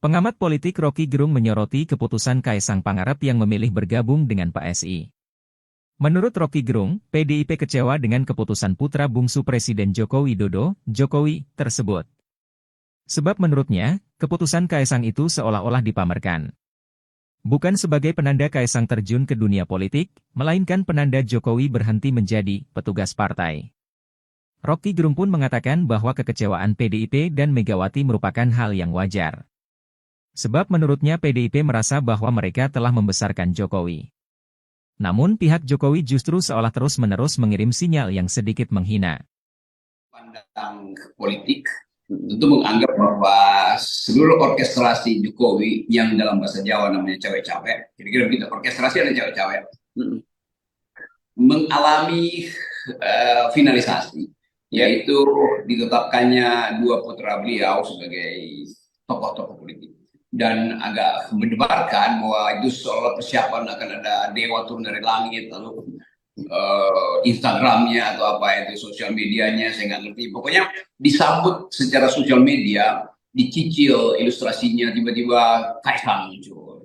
Pengamat politik Rocky Gerung menyoroti keputusan Kaisang Pangarep yang memilih bergabung dengan PSI. Menurut Rocky Gerung, PDIP kecewa dengan keputusan putra bungsu Presiden Joko Widodo, Jokowi, tersebut. Sebab menurutnya, keputusan Kaisang itu seolah-olah dipamerkan. Bukan sebagai penanda Kaisang terjun ke dunia politik, melainkan penanda Jokowi berhenti menjadi petugas partai. Rocky Gerung pun mengatakan bahwa kekecewaan PDIP dan Megawati merupakan hal yang wajar. Sebab menurutnya PDIP merasa bahwa mereka telah membesarkan Jokowi. Namun pihak Jokowi justru seolah terus-menerus mengirim sinyal yang sedikit menghina. Pandang politik tentu menganggap bahwa seluruh orkestrasi Jokowi yang dalam bahasa Jawa namanya cawe-cawe, kira-kira begitu, orkestrasi ada cawe-cawe, mengalami finalisasi, yaitu ditetapkannya dua putra beliau sebagai tokoh-tokoh politik. Dan agak mendebarkan bahwa itu seolah persiapan akan ada dewa turun dari langit, lalu Instagramnya atau apa itu sosial medianya saya nggak ngerti. Pokoknya disambut secara sosial media, dicicil ilustrasinya, tiba-tiba Kaisang muncul.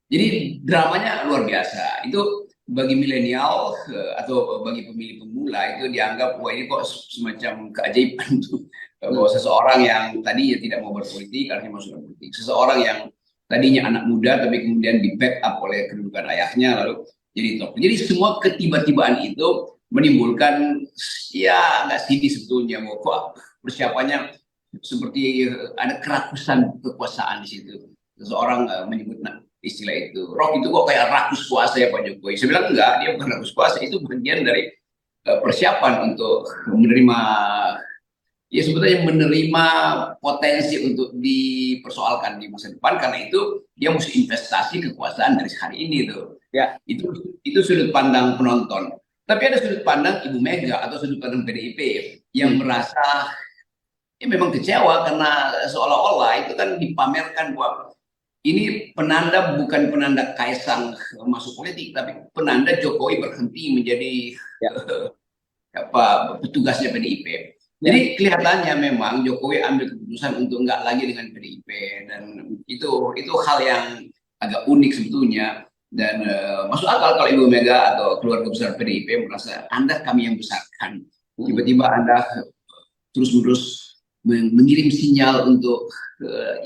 Jadi dramanya luar biasa. Itu bagi milenial atau bagi pemilih pemula itu dianggap wah ini kok semacam keajaiban tuh. Bahwa seseorang yang tadinya tidak mau berpolitik akhirnya masuk politik, seseorang yang tadinya anak muda tapi kemudian di backup oleh kedudukan ayahnya lalu jadi top. Jadi semua ketiba-tibaan itu menimbulkan ya nggak sedih sebetulnya bahwa kok persiapannya seperti ada kerakusan kekuasaan di situ. Seseorang menyebut istilah itu, Rock itu kok kayak rakus kuasa ya Pak Jokowi. Saya bilang enggak, dia bukan rakus kuasa, itu bagian dari persiapan untuk menerima, ya sebetulnya menerima potensi untuk dipersoalkan di masa depan, karena itu dia mesti investasi kekuasaan dari hari ini tuh. Ya, itu sudut pandang penonton. Tapi ada sudut pandang Ibu Mega atau sudut pandang PDIP yang merasa ya memang kecewa karena seolah-olah itu kan dipamerkan bahwa ini penanda, bukan penanda Kaisang masuk politik, tapi penanda Jokowi berhenti menjadi petugasnya PDIP. Jadi kelihatannya memang Jokowi ambil keputusan untuk enggak lagi dengan PDIP, dan itu hal yang agak unik sebetulnya, dan masuk akal kalau Ibu Mega atau keluarga besar PDIP merasa Anda kami yang besarkan, tiba-tiba Anda terus-menerus mengirim sinyal untuk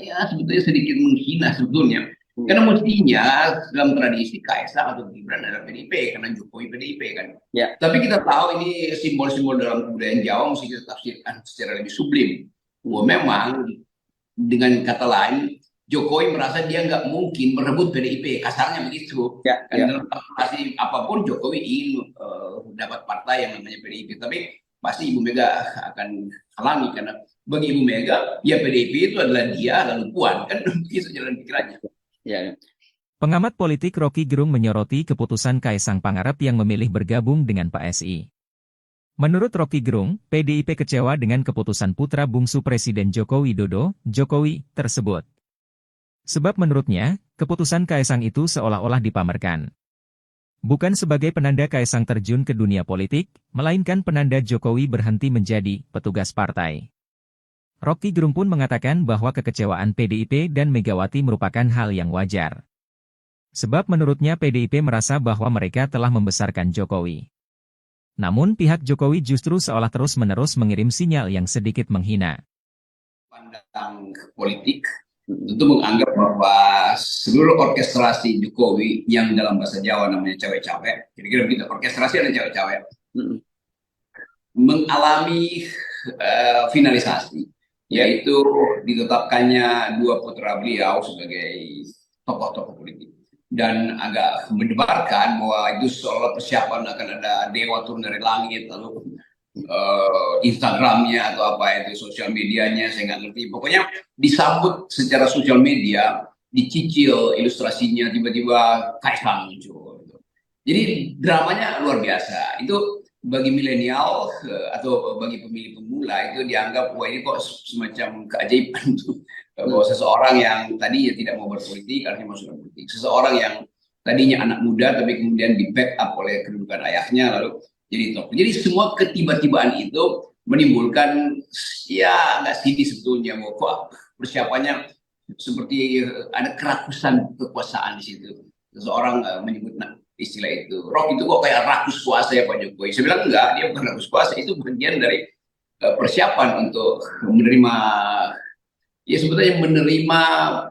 ya sebetulnya sedikit menghina sebetulnya. Karena mestinya dalam tradisi Kaisang atau Gibran adalah PDIP, karena Jokowi PDIP kan. Ya. Tapi kita tahu ini simbol-simbol dalam kebudayaan Jawa mesti kita tafsirkan secara lebih sublim. Bahwa memang dengan kata lain Jokowi merasa dia nggak mungkin merebut PDIP, kasarnya begitu. Ya, dan dalam kalkulasi apapun Jokowi ingin dapat partai yang namanya PDIP, tapi pasti Ibu Mega akan halangi, karena bagi Ibu Mega ya PDIP itu adalah dia lalu Puan, kan begitu jalan pikirannya. Ya. Pengamat politik Rocky Gerung menyoroti keputusan Kaisang Pangarep yang memilih bergabung dengan PSI. Menurut Rocky Gerung, PDIP kecewa dengan keputusan putra bungsu Presiden Joko Widodo, Jokowi, tersebut. Sebab menurutnya, keputusan Kaisang itu seolah-olah dipamerkan. Bukan sebagai penanda Kaisang terjun ke dunia politik, melainkan penanda Jokowi berhenti menjadi petugas partai. Rocky Gerung pun mengatakan bahwa kekecewaan PDIP dan Megawati merupakan hal yang wajar. Sebab menurutnya PDIP merasa bahwa mereka telah membesarkan Jokowi. Namun pihak Jokowi justru seolah terus-menerus mengirim sinyal yang sedikit menghina. Pandang politik tentu menganggap bahwa seluruh orkestrasi Jokowi yang dalam bahasa Jawa namanya cawe-cawe, kira-kira begitu, orkestrasi ada cawe-cawe, mengalami finalisasi, yaitu ditetapkannya dua putra beliau sebagai tokoh-tokoh politik. Dan agak mendebarkan bahwa itu seolah persiapan akan ada dewa turun dari langit, lalu Instagramnya atau apa itu sosial medianya saya nggak ngerti. Pokoknya disambut secara sosial media, dicicil ilustrasinya, tiba-tiba Kaisang muncul. Jadi dramanya luar biasa. Itu bagi milenial atau bagi pemilih pemula itu dianggap wah ini kok semacam keajaiban tuh. Bahwa seseorang yang tadinya tidak mau berpolitik akhirnya masuk politik, seseorang yang tadinya anak muda tapi kemudian di backup oleh kedudukan ayahnya lalu jadi top. Jadi semua ketiba-tibaan itu menimbulkan ya nggak sedih sebetulnya bahwa kok persiapannya seperti ada kerakusan kekuasaan di situ. Seseorang menyebut istilah itu, Rock itu kok kayak rakus kuasa ya Pak Jokowi. Saya bilang enggak, dia bukan rakus kuasa, itu bagian dari persiapan untuk menerima, ya sebetulnya menerima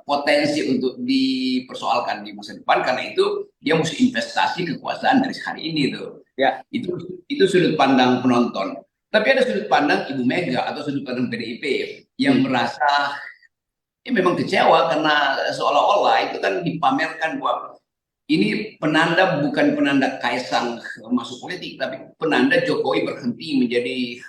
potensi untuk dipersoalkan di masa depan, karena itu dia mesti investasi kekuasaan dari hari ini tuh. Ya. Itu sudut pandang penonton. Tapi ada sudut pandang Ibu Mega atau sudut pandang PDIP yang merasa memang kecewa karena seolah-olah itu kan dipamerkan bahwa ini penanda, bukan penanda Kaisang masuk politik, tapi penanda Jokowi berhenti menjadi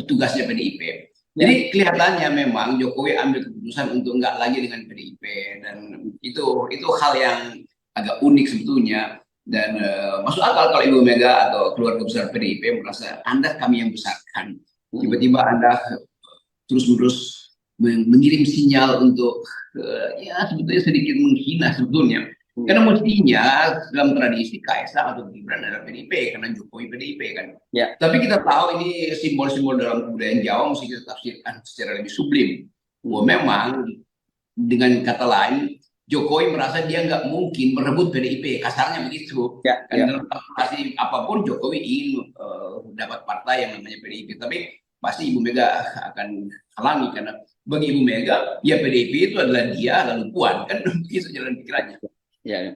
petugasnya PDIP. Jadi kelihatannya memang Jokowi ambil keputusan untuk enggak lagi dengan PDIP, dan itu hal yang agak unik sebetulnya. Dan masuk akal kalau Ibu Mega atau keluarga besar PDIP merasa Anda kami yang besarkan, tiba-tiba Anda terus-menerus mengirim sinyal untuk ya sebetulnya sedikit menghina sebetulnya. Karena mestinya dalam tradisi Kaisang atau Gibran adalah PDIP, karena Jokowi PDIP kan. Ya. Tapi kita tahu ini simbol-simbol dalam kebudayaan Jawa mesti kita tafsirkan secara lebih sublim. Bahwa memang dengan kata lain Jokowi merasa dia nggak mungkin merebut PDIP, kasarnya begitu. Ya, dalam kalkulasi apapun Jokowi ingin dapat partai yang namanya PDIP, tapi pasti Ibu Mega akan halangi, karena bagi Ibu Mega ya PDIP itu adalah dia lalu Puan, kan begitu jalan pikirannya. Ya.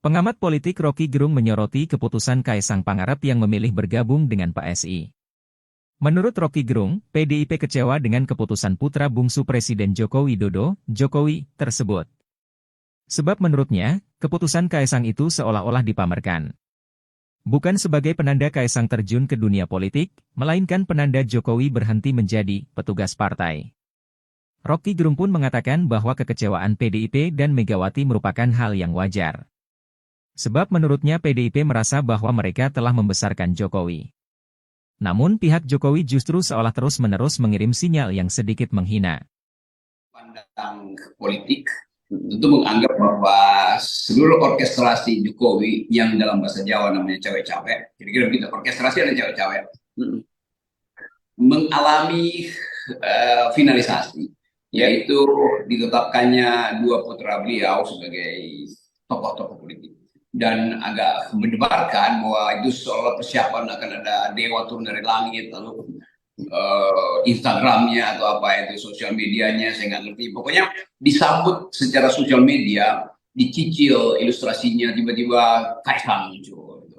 Pengamat politik Rocky Gerung menyoroti keputusan Kaisang Pangarep yang memilih bergabung dengan PSI. Menurut Rocky Gerung, PDIP kecewa dengan keputusan putra bungsu Presiden Joko Widodo, Jokowi, tersebut. Sebab menurutnya, keputusan Kaisang itu seolah-olah dipamerkan. Bukan sebagai penanda Kaisang terjun ke dunia politik, melainkan penanda Jokowi berhenti menjadi petugas partai. Rocky Gerung pun mengatakan bahwa kekecewaan PDIP dan Megawati merupakan hal yang wajar. Sebab menurutnya PDIP merasa bahwa mereka telah membesarkan Jokowi. Namun pihak Jokowi justru seolah terus-menerus mengirim sinyal yang sedikit menghina. Pandang politik tentu menganggap bahwa seluruh orkestrasi Jokowi yang dalam bahasa Jawa namanya cewek-cewek, kira-kira begitu, orkestrasi ada cewek-cewek, mengalami finalisasi, yaitu ditetapkannya dua putra beliau sebagai tokoh-tokoh politik. Dan agak mendebarkan bahwa itu seolah persiapan akan ada dewa turun dari langit, lalu Instagramnya atau apa itu sosial medianya saya nggak ngerti, pokoknya disambut secara sosial media, dicicil ilustrasinya, tiba-tiba Kaisang muncul.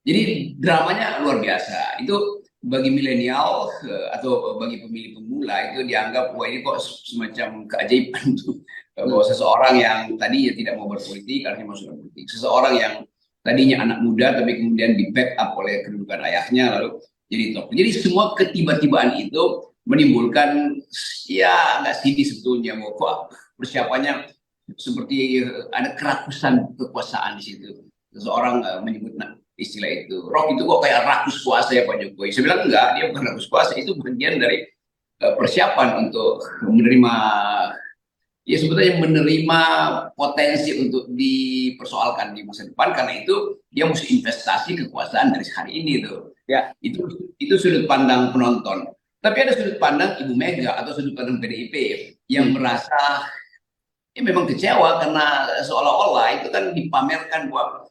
Jadi dramanya luar biasa. Itu bagi milenial atau bagi pemilih pemula itu dianggap wah ini kok semacam keajaiban tuh, bahwa seseorang yang tadinya tidak mau berpolitik akhirnya masuk politik, seseorang yang tadinya anak muda tapi kemudian di backup oleh kedudukan ayahnya lalu jadi top. Jadi semua ketiba-tibaan itu menimbulkan ya nggak sedih sebetulnya, bahwa kok persiapannya seperti ada kerakusan kekuasaan di situ. Seseorang menyebut istilah itu, Rock itu kok kayak rakus kuasa ya Pak Jokowi. Saya bilang enggak, dia bukan rakus kuasa, itu bagian dari persiapan untuk menerima, ya sebetulnya menerima potensi untuk dipersoalkan di masa depan, karena itu dia mesti investasi kekuasaan dari hari ini tuh. Ya. Itu sudut pandang penonton. Tapi ada sudut pandang Ibu Mega atau sudut pandang PDIP yang merasa memang kecewa karena seolah-olah itu kan dipamerkan bahwa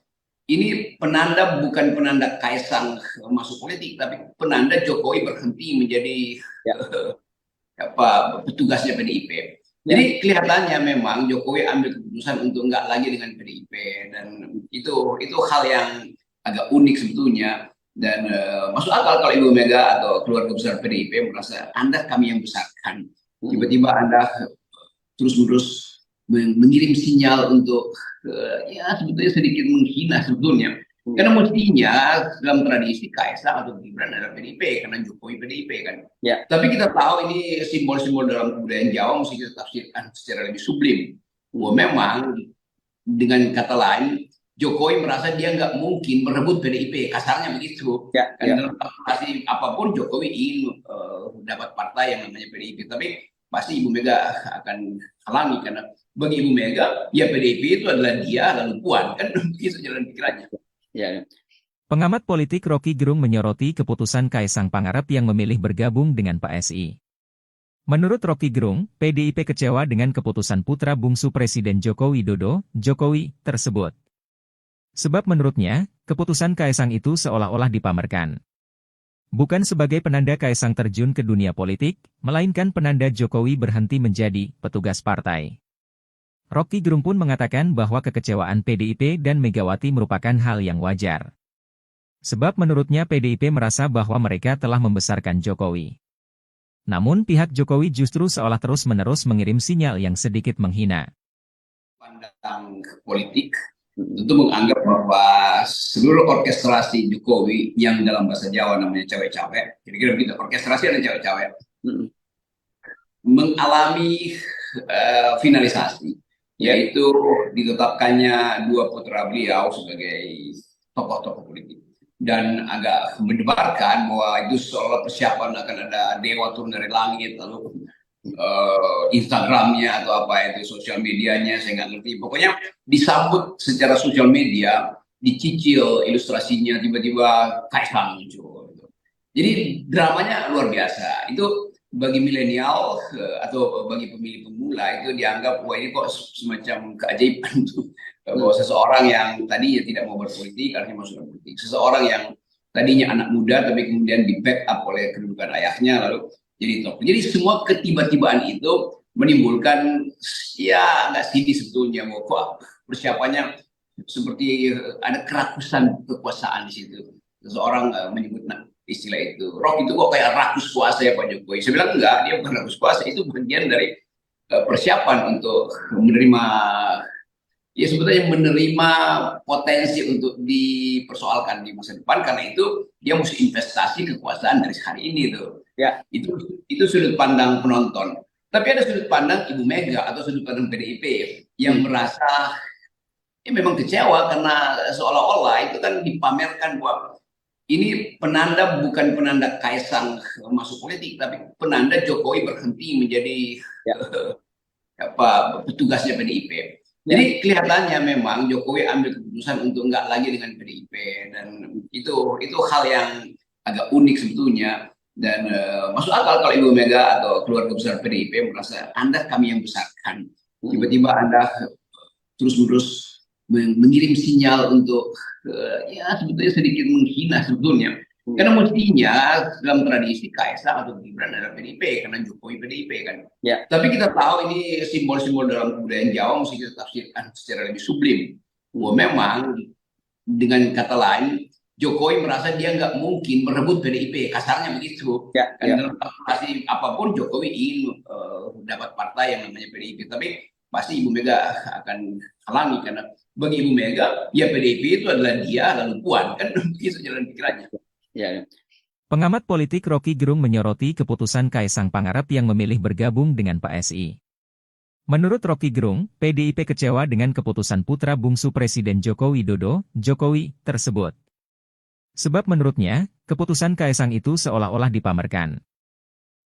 ini penanda, bukan penanda Kaisang masuk politik, tapi penanda Jokowi berhenti menjadi petugasnya PDIP. Jadi kelihatannya memang Jokowi ambil keputusan untuk enggak lagi dengan PDIP, dan itu hal yang agak unik sebetulnya. Dan masuk akal kalau Ibu Mega atau keluarga besar PDIP merasa Anda kami yang besarkan, tiba-tiba Anda terus-menerus mengirim sinyal untuk ya sebetulnya sedikit menghina sebetulnya. Karena mestinya dalam tradisi Kaisang atau Gibran adalah PDIP, karena Jokowi PDIP kan. Ya. Tapi kita tahu ini simbol-simbol dalam kebudayaan Jawa mesti kita tafsirkan secara lebih sublim. Bahwa memang dengan kata lain Jokowi merasa dia nggak mungkin merebut PDIP, kasarnya begitu. Ya. Dalam kalkulasi apapun Jokowi ingin dapat partai yang namanya PDIP, tapi pasti Ibu Mega akan halangi, karena bagi Ibu Mega ya PDIP itu adalah dia lalu Puan, kan begitu jalan pikirannya. Ya. Pengamat politik Rocky Gerung menyoroti keputusan Kaisang Pangarep yang memilih bergabung dengan PSI. Menurut Rocky Gerung, PDIP kecewa dengan keputusan putra bungsu Presiden Joko Widodo, Jokowi, tersebut. Sebab menurutnya, keputusan Kaisang itu seolah-olah dipamerkan. Bukan sebagai penanda Kaisang terjun ke dunia politik, melainkan penanda Jokowi berhenti menjadi petugas partai. Rocky Gerung pun mengatakan bahwa kekecewaan PDIP dan Megawati merupakan hal yang wajar. Sebab menurutnya PDIP merasa bahwa mereka telah membesarkan Jokowi. Namun pihak Jokowi justru seolah terus-menerus mengirim sinyal yang sedikit menghina. Pandang politik tentu menganggap bahwa seluruh orkestrasi Jokowi yang dalam bahasa Jawa namanya cewek-cewek, kira-kira begitu, orkestrasi ada cewek-cewek, mengalami finalisasi, yaitu ditetapkannya dua putra beliau sebagai tokoh-tokoh politik. Dan agak mendebarkan bahwa itu seolah persiapan akan ada dewa turun dari langit, lalu Instagramnya atau apa itu sosial medianya saya nggak ngerti, pokoknya disambut secara sosial media, dicicil ilustrasinya, tiba-tiba Kaisang muncul. Jadi dramanya luar biasa. Itu bagi milenial atau bagi pemilih pemula itu dianggap wah ini kok semacam keajaiban tuh. Bahwa seseorang yang tadinya tidak mau berpolitik akhirnya masuk politik, seseorang yang tadinya anak muda tapi kemudian di backup oleh kedudukan ayahnya lalu jadi top. Jadi semua ketiba-tibaan itu menimbulkan ya nggak sedih sebetulnya, mau kok persiapannya seperti ada kerakusan kekuasaan di situ. Seseorang menyebut istilah itu, Rock itu kok kayak rakus kuasa ya Pak Jokowi. Saya bilang enggak, dia bukan rakus kuasa, itu bagian dari persiapan untuk menerima, ya sebetulnya menerima potensi untuk dipersoalkan di masa depan, karena itu dia mesti investasi kekuasaan dari hari ini tuh. Ya, itu sudut pandang penonton. Tapi ada sudut pandang Ibu Mega atau sudut pandang PDIP yang merasa ya memang kecewa karena seolah-olah itu kan dipamerkan bahwa ini penanda, bukan penanda Kaisang masuk politik, tapi penanda Jokowi berhenti menjadi petugasnya PDIP. Jadi kelihatannya memang Jokowi ambil keputusan untuk nggak lagi dengan PDIP, dan itu hal yang agak unik sebetulnya, dan masuk akal kalau Ibu Mega atau keluarga besar PDIP merasa Anda kami yang besarkan, tiba-tiba Anda terus-menerus mengirim sinyal untuk ya sebetulnya sedikit menghina sebetulnya. Karena mestinya dalam tradisi Kaisang atau Gibran adalah PDIP, karena Jokowi PDIP kan. Ya. Tapi kita tahu ini simbol-simbol dalam kebudayaan Jawa mesti kita tafsirkan secara lebih sublim. Bahwa memang dengan kata lain Jokowi merasa dia nggak mungkin merebut PDIP, kasarnya begitu. Ya, dalam kalkulasi apapun Jokowi ingin dapat partai yang namanya PDIP, tapi pasti Ibu Mega akan halangi, karena bagi Ibu Mega ya PDIP itu adalah dia lalu Puan, kan begitu jalan pikirannya. Ya. Pengamat politik Rocky Gerung menyoroti keputusan Kaisang Pangarep yang memilih bergabung dengan PSI. Menurut Rocky Gerung, PDIP kecewa dengan keputusan putra bungsu Presiden Joko Widodo, Jokowi, tersebut. Sebab menurutnya, keputusan Kaisang itu seolah-olah dipamerkan.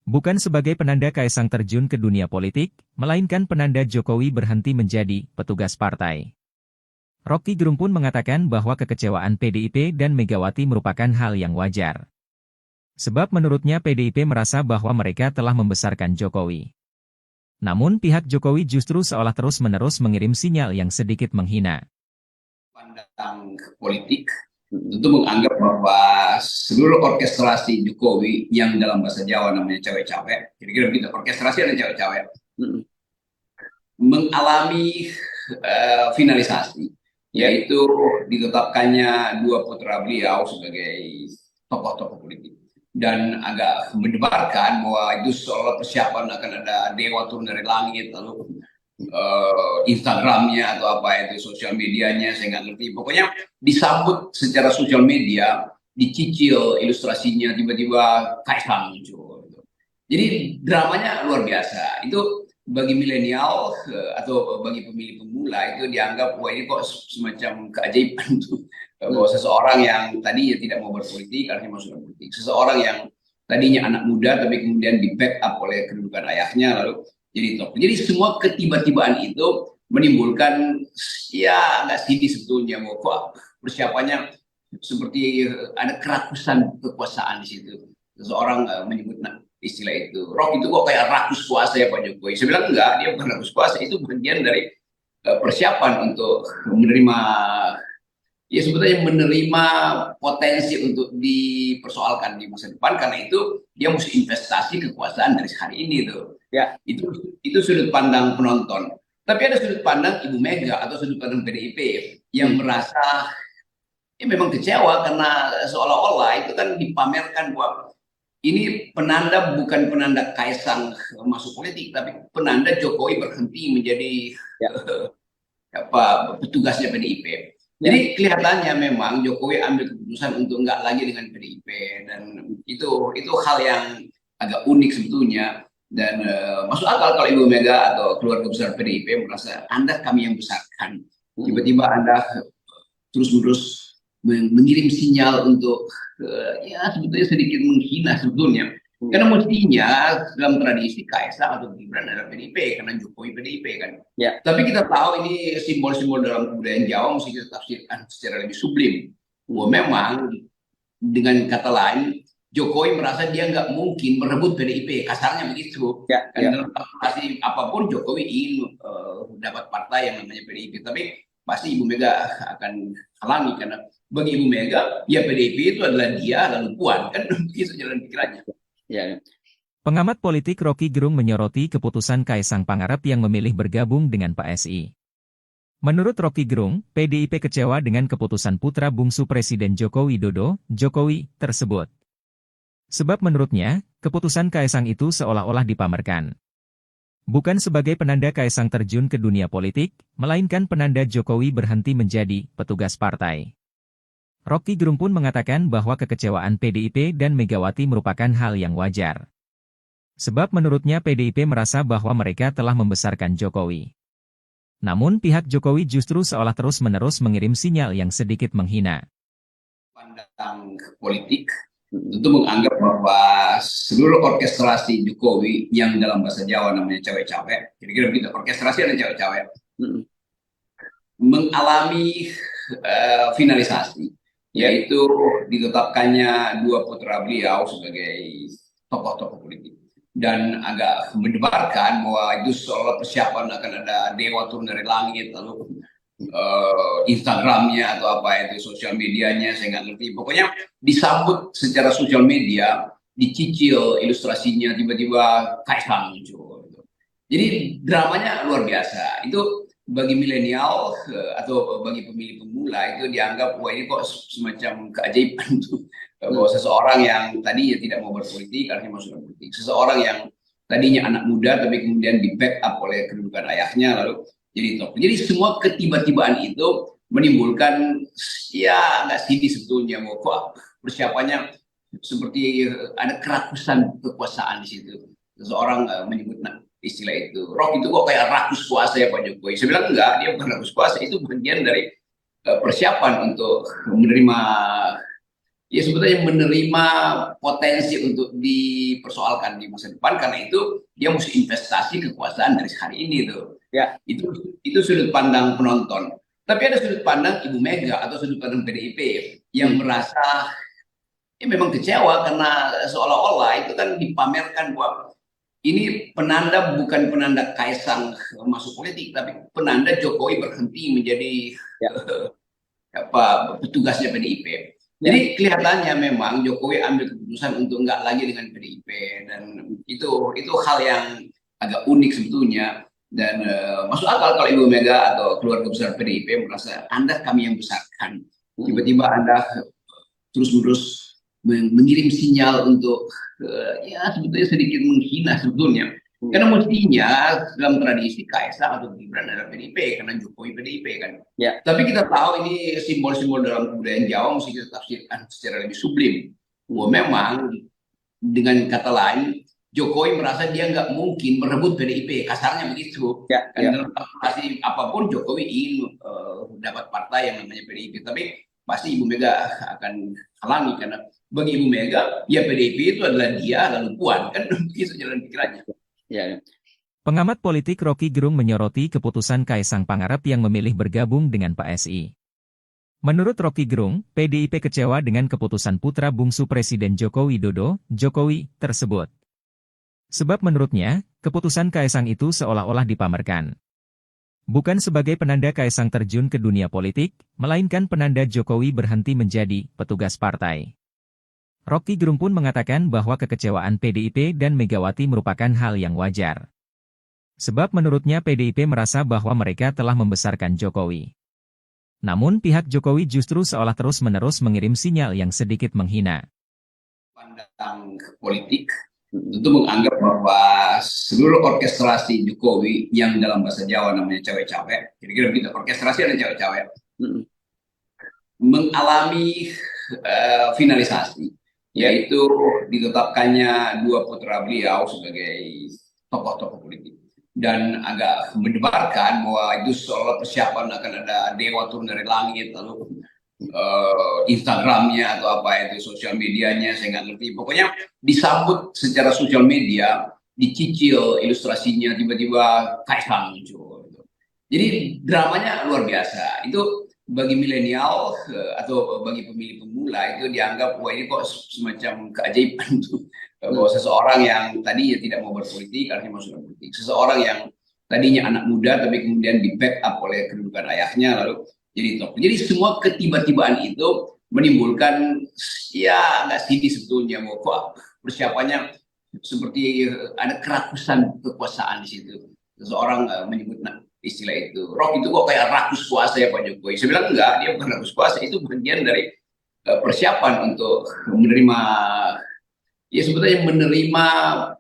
Bukan sebagai penanda Kaisang terjun ke dunia politik, melainkan penanda Jokowi berhenti menjadi petugas partai. Rocky Gerung pun mengatakan bahwa kekecewaan PDIP dan Megawati merupakan hal yang wajar. Sebab menurutnya PDIP merasa bahwa mereka telah membesarkan Jokowi. Namun pihak Jokowi justru seolah terus-menerus mengirim sinyal yang sedikit menghina. Pandang politik tentu menganggap bahwa seluruh orkestrasi Jokowi yang dalam bahasa Jawa namanya cewek-cewek, kira-kira begitu, orkestrasi ada cewek-cewek, mengalami finalisasi, yaitu ditetapkannya dua putra beliau sebagai tokoh-tokoh politik. Dan agak mendebarkan bahwa itu seolah persiapan akan ada dewa turun dari langit, lalu Instagramnya atau apa itu sosial medianya saya nggak ngerti, pokoknya disambut secara sosial media, dicicil ilustrasinya, tiba-tiba Kaisang muncul. Jadi dramanya luar biasa. Itu bagi milenial atau bagi pemilih pemula itu dianggap wah ini kok semacam keajaiban tuh. Bahwa seseorang yang tadinya tidak mau berpolitik akhirnya masuk politik, seseorang yang tadinya anak muda tapi kemudian di backup oleh kedudukan ayahnya lalu jadi top. Jadi semua ketiba-tibaan itu menimbulkan ya nggak sedih sebetulnya, mau kok persiapannya seperti ada kerakusan kekuasaan di situ. Seseorang menyebut istilah itu. Rock itu kok kayak rakus kuasa ya Pak Jokowi. Saya bilang enggak, dia bukan rakus kuasa, itu bagian dari persiapan untuk menerima, ya sebetulnya menerima potensi untuk dipersoalkan di masa depan, karena itu dia mesti investasi kekuasaan dari hari ini tuh. Ya. Itu sudut pandang penonton. Tapi ada sudut pandang Ibu Mega atau sudut pandang PDIP yang merasa ya memang kecewa karena seolah-olah itu kan dipamerkan bahwa ini penanda, bukan penanda Kaisang masuk politik, tapi penanda Jokowi berhenti menjadi petugasnya PDIP. Jadi kelihatannya memang Jokowi ambil keputusan untuk nggak lagi dengan PDIP, dan itu hal yang agak unik sebetulnya, dan masuk akal kalau Ibu Mega atau keluarga besar PDIP merasa Anda kami yang besarkan, tiba-tiba Anda terus-menerus mengirim sinyal untuk ya sebetulnya sedikit menghina sebetulnya. Karena mestinya dalam tradisi Kaisang atau Gibran adalah PDIP, karena Jokowi PDIP kan. Ya. Tapi kita tahu ini simbol-simbol dalam kebudayaan Jawa mesti kita tafsirkan secara lebih sublim. Wah, memang dengan kata lain Jokowi merasa dia nggak mungkin merebut PDIP, kasarnya begitu. Ya, Dalam kalkulasi apapun Jokowi ingin dapat partai yang namanya PDIP, tapi pasti Ibu Mega akan halangi, karena bagi Ibu Mega ya PDIP itu adalah dia lalu Puan, kan begitu jalan pikirannya. Ya. Pengamat politik Rocky Gerung menyoroti keputusan Kaisang Pangarep yang memilih bergabung dengan PSI. Menurut Rocky Gerung, PDIP kecewa dengan keputusan putra bungsu Presiden Joko Widodo, Jokowi, tersebut. Sebab menurutnya, keputusan Kaisang itu seolah-olah dipamerkan. Bukan sebagai penanda Kaisang terjun ke dunia politik, melainkan penanda Jokowi berhenti menjadi petugas partai. Rocky Gerung pun mengatakan bahwa kekecewaan PDIP dan Megawati merupakan hal yang wajar. Sebab menurutnya PDIP merasa bahwa mereka telah membesarkan Jokowi. Namun pihak Jokowi justru seolah terus-menerus mengirim sinyal yang sedikit menghina. Pandang politik tentu menganggap bahwa seluruh orkestrasi Jokowi yang dalam bahasa Jawa namanya cawe-cawe, kira-kira begitu, orkestrasi ada cawe-cawe, mengalami finalisasi, yaitu ditetapkannya dua putra beliau sebagai tokoh-tokoh politik. Dan agak mendebarkan bahwa itu seolah persiapan akan ada dewa turun dari langit, lalu Instagramnya atau apa itu sosial medianya saya nggak ngerti, pokoknya disambut secara sosial media, dicicil ilustrasinya, tiba-tiba Kaisang muncul. Jadi dramanya luar biasa. Itu bagi milenial atau bagi pemilih pemula itu dianggap wah ini kok semacam keajaiban tuh, bahwa seseorang yang tadinya tidak mau berpolitik akhirnya masuk politik, seseorang yang tadinya anak muda tapi kemudian di backup oleh kedudukan ayahnya lalu jadi top. Jadi semua ketiba-tibaan itu menimbulkan ya nggak sedih sebetulnya, bahwa kok persiapannya seperti ada kerakusan kekuasaan di situ. Seseorang menyebut istilah itu, Rock itu kok kayak rakus kuasa ya Pak Jokowi. Saya bilang enggak, dia bukan rakus kuasa, itu bagian dari persiapan untuk menerima, ya sebetulnya menerima potensi untuk dipersoalkan di masa depan, karena itu dia mesti investasi kekuasaan dari hari ini tuh. Ya. Itu sudut pandang penonton. Tapi ada sudut pandang Ibu Mega atau sudut pandang PDIP yang merasa ya memang kecewa karena seolah-olah itu kan dipamerkan bahwa ini penanda, bukan penanda Kaisang masuk politik, tapi penanda Jokowi berhenti menjadi petugasnya PDIP. Jadi kelihatannya memang Jokowi ambil keputusan untuk nggak lagi dengan PDIP, dan itu hal yang agak unik sebetulnya, dan masuk akal kalau Ibu Mega atau keluarga besar PDIP merasa Anda kami yang besarkan, tiba-tiba Anda terus-menerus mengirim sinyal untuk ya sebetulnya sedikit menghina sebetulnya. Karena mestinya dalam tradisi Kaisang atau Gibran adalah PDIP, karena Jokowi PDIP kan. Ya. Tapi kita tahu ini simbol-simbol dalam kebudayaan Jawa mesti kita tafsirkan secara lebih sublim. Wah, memang dengan kata lain Jokowi merasa dia nggak mungkin merebut PDIP, kasarnya begitu. Ya. Dalam kalkulasi apapun Jokowi ingin dapat partai yang namanya PDIP, tapi pasti Ibu Mega akan halangi, karena bagi Ibu Mega ya PDIP itu adalah dia lalu Puan, kan begitu jalan pikirannya. Ya. Pengamat politik Rocky Gerung menyoroti keputusan Kaisang Pangarep yang memilih bergabung dengan PSI. Menurut Rocky Gerung, PDIP kecewa dengan keputusan putra bungsu Presiden Joko Widodo, Jokowi, tersebut. Sebab menurutnya, keputusan Kaisang itu seolah-olah dipamerkan. Bukan sebagai penanda Kaisang terjun ke dunia politik, melainkan penanda Jokowi berhenti menjadi petugas partai. Rocky Gerung pun mengatakan bahwa kekecewaan PDIP dan Megawati merupakan hal yang wajar. Sebab menurutnya PDIP merasa bahwa mereka telah membesarkan Jokowi. Namun pihak Jokowi justru seolah terus-menerus mengirim sinyal yang sedikit menghina. Pandang politik tentu menganggap bahwa seluruh orkestrasi Jokowi yang dalam bahasa Jawa namanya cawe-cawe, kira-kira begitu, orkestrasi ada cawe-cawe, mengalami finalisasi, yaitu ditetapkannya dua putra beliau sebagai tokoh-tokoh politik. Dan agak mendebarkan bahwa itu seolah persiapan akan ada dewa turun dari langit, lalu Instagramnya atau apa itu sosial medianya saya nggak ngerti, pokoknya disambut secara sosial media, dicicil ilustrasinya, tiba-tiba Kaisang muncul. Jadi dramanya luar biasa. Itu bagi milenial atau bagi pemilih pemula itu dianggap wah ini kok semacam keajaiban tuh. Bahwa seseorang yang tadinya tidak mau berpolitik akhirnya masuk politik, seseorang yang tadinya anak muda tapi kemudian di backup oleh kedudukan ayahnya lalu jadi top. Jadi semua ketiba-tibaan itu menimbulkan ya nggak sedih sebetulnya, mau kok persiapannya seperti ada kerakusan kekuasaan di situ. Seseorang menyebut istilah itu, Rock itu kok kayak rakus kuasa ya Pak Jokowi. Saya bilang enggak, dia bukan rakus kuasa, itu bagian dari persiapan untuk menerima, ya sebetulnya menerima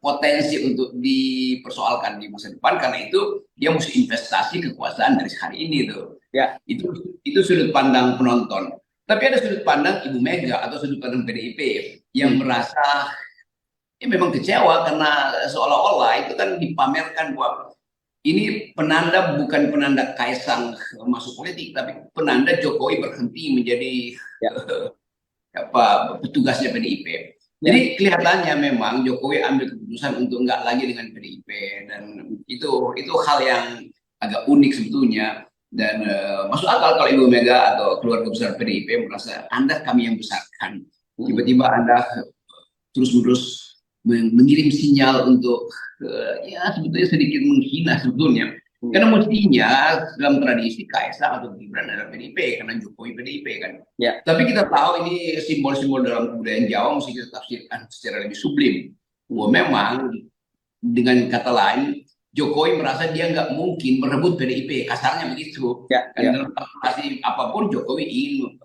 potensi untuk dipersoalkan di masa depan, karena itu dia mesti investasi kekuasaan dari hari ini tuh. Ya, itu sudut pandang penonton. Tapi ada sudut pandang Ibu Mega atau sudut pandang PDIP yang merasa ya memang kecewa karena seolah-olah itu kan dipamerkan bahwa ini penanda, bukan penanda Kaisang masuk politik, tapi penanda Jokowi berhenti menjadi petugasnya PDIP. Jadi kelihatannya memang Jokowi ambil keputusan untuk nggak lagi dengan PDIP, dan itu hal yang agak unik sebetulnya, dan masuk akal kalau Ibu Mega atau keluarga besar PDIP merasa Anda kami yang besarkan, tiba-tiba Anda terus-menerus mengirim sinyal untuk ya sebetulnya sedikit menghina sebetulnya. Karena mestinya dalam tradisi Kaisang atau Gibran adalah PDIP, karena Jokowi PDIP kan. Ya. Tapi kita tahu ini simbol-simbol dalam kebudayaan Jawa mesti kita tafsirkan secara lebih sublim. Wah, memang dengan kata lain Jokowi merasa dia nggak mungkin merebut PDIP, kasarnya begitu. Ya, karena dalam pasti apapun Jokowi ingin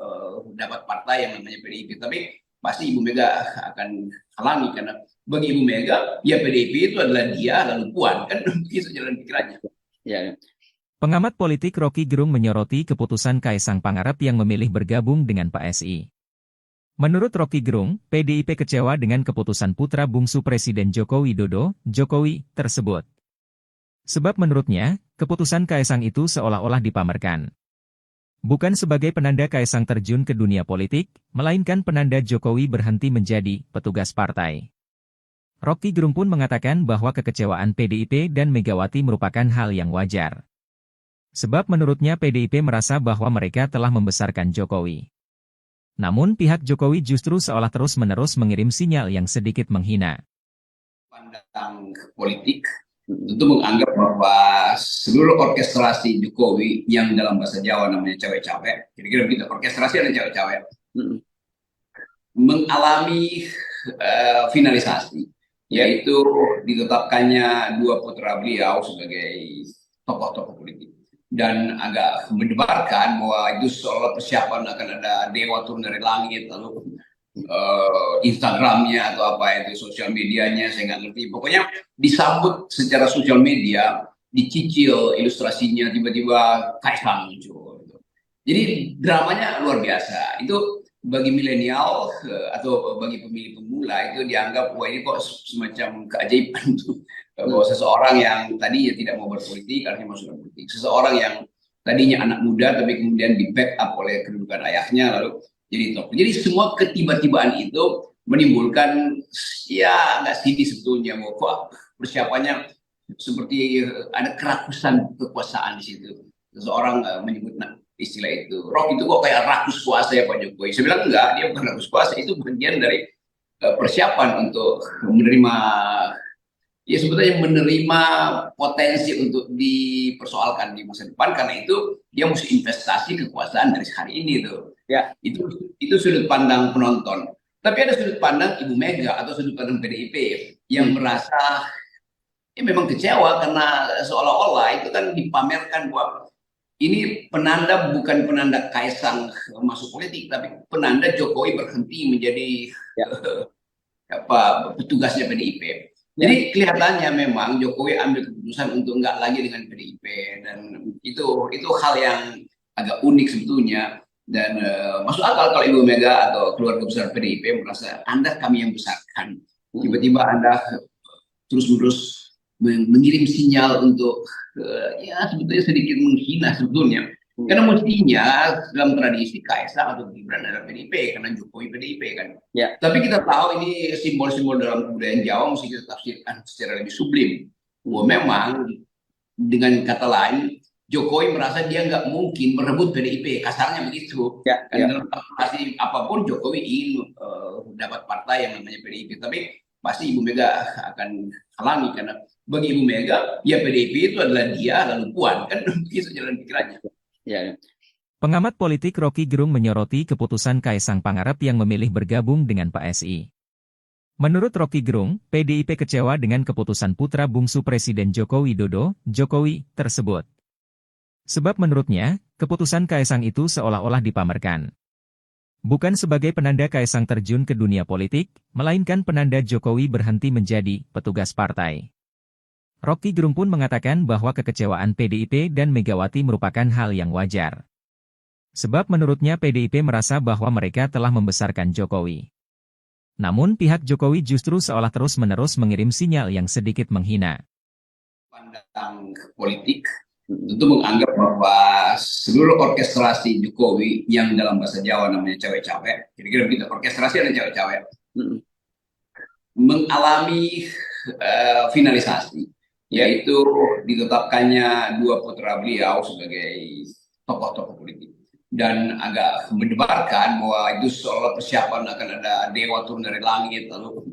dapat partai yang namanya PDIP, tapi pasti Ibu Mega akan halangi, karena bagi Ibu Mega ya PDIP itu adalah dia lalu Puan, kan begitu jalan pikirannya. Ya. Pengamat politik Rocky Gerung menyoroti keputusan Kaisang Pangarep yang memilih bergabung dengan PSI. Menurut Rocky Gerung, PDIP kecewa dengan keputusan putra bungsu Presiden Joko Widodo, Jokowi, tersebut. Sebab menurutnya, keputusan Kaisang itu seolah-olah dipamerkan. Bukan sebagai penanda Kaisang terjun ke dunia politik, melainkan penanda Jokowi berhenti menjadi petugas partai. Rocky Gerung pun mengatakan bahwa kekecewaan PDIP dan Megawati merupakan hal yang wajar. Sebab menurutnya PDIP merasa bahwa mereka telah membesarkan Jokowi. Namun pihak Jokowi justru seolah terus-menerus mengirim sinyal yang sedikit menghina. Pandang politik tentu menganggap bahwa seluruh orkestrasi Jokowi yang dalam bahasa Jawa namanya cawe-cawe, kira-kira begitu, orkestrasi ada cawe-cawe, mengalami finalisasi, yaitu ditetapkannya dua putra beliau sebagai tokoh-tokoh politik. Dan agak mendebarkan bahwa itu seolah persiapan akan ada dewa turun dari langit, lalu Instagramnya atau apa itu sosial medianya saya nggak ngerti, pokoknya disambut secara sosial media, dicicil ilustrasinya, tiba-tiba Kaisang muncul. Jadi dramanya luar biasa. Itu bagi milenial atau bagi pemilih pemula itu dianggap wah ini kok semacam keajaiban tuh. Bahwa seseorang yang tadinya tidak mau berpolitik akhirnya masuk politik, seseorang yang tadinya anak muda tapi kemudian di backup oleh kedudukan ayahnya lalu jadi top. Jadi semua ketiba-tibaan itu menimbulkan ya nggak sedih sebetulnya, mau kok persiapannya seperti ada kerakusan kekuasaan di situ. Seseorang menyebut istilah itu, Rock itu kok kayak rakus kuasa ya Pak Jokowi. Saya bilang enggak, dia bukan rakus kuasa, itu bagian dari persiapan untuk menerima, ya sebetulnya menerima potensi untuk dipersoalkan di masa depan, karena itu dia mesti investasi kekuasaan dari hari ini tuh. Ya. Itu sudut pandang penonton. Tapi ada sudut pandang Ibu Mega atau sudut pandang PDIP yang merasa memang kecewa karena seolah-olah itu kan dipamerkan bahwa ini penanda, bukan penanda Kaisang masuk politik, tapi penanda Jokowi berhenti menjadi petugasnya PDIP. Jadi kelihatannya memang Jokowi ambil keputusan untuk nggak lagi dengan PDIP, dan itu hal yang agak unik sebetulnya, dan masuk akal kalau Ibu Mega atau keluarga besar PDIP merasa Anda kami yang besarkan, tiba-tiba Anda terus-menerus mengirim sinyal untuk ya sebetulnya sedikit menghina sebetulnya. Karena mestinya dalam tradisi Kaisang atau Gibran adalah PDIP, karena Jokowi PDIP kan. Ya. Tapi kita tahu ini simbol-simbol dalam kebudayaan Jawa mesti kita tafsirkan secara lebih sublim. Bahwa memang dengan kata lain Jokowi merasa dia nggak mungkin merebut PDIP, kasarnya begitu. Ya. Dalam kalkulasi apapun Jokowi ingin dapat partai yang namanya PDIP, tapi pasti Ibu Mega akan halangi, karena bagi Ibu Mega ya PDIP itu adalah dia lalu Puan, kan begitu jalan pikirannya. Ya. Pengamat politik Rocky Gerung menyoroti keputusan Kaisang Pangarep yang memilih bergabung dengan PSI. Menurut Rocky Gerung, PDIP kecewa dengan keputusan putra bungsu Presiden Joko Widodo, Jokowi, tersebut. Sebab menurutnya, keputusan Kaisang itu seolah-olah dipamerkan. Bukan sebagai penanda Kaisang terjun ke dunia politik, melainkan penanda Jokowi berhenti menjadi petugas partai. Rocky Gerung pun mengatakan bahwa kekecewaan PDIP dan Megawati merupakan hal yang wajar. Sebab menurutnya PDIP merasa bahwa mereka telah membesarkan Jokowi. Namun pihak Jokowi justru seolah terus-menerus mengirim sinyal yang sedikit menghina. Pandang politik tentu menganggap bahwa seluruh orkestrasi Jokowi yang dalam bahasa Jawa namanya cawe-cawe, kira-kira begitu, orkestrasi ada cawe-cawe, mengalami finalisasi. Yaitu ditetapkannya dua putra beliau sebagai tokoh-tokoh politik, dan agak mendebarkan bahwa itu seolah persiapan akan ada dewa turun dari langit lalu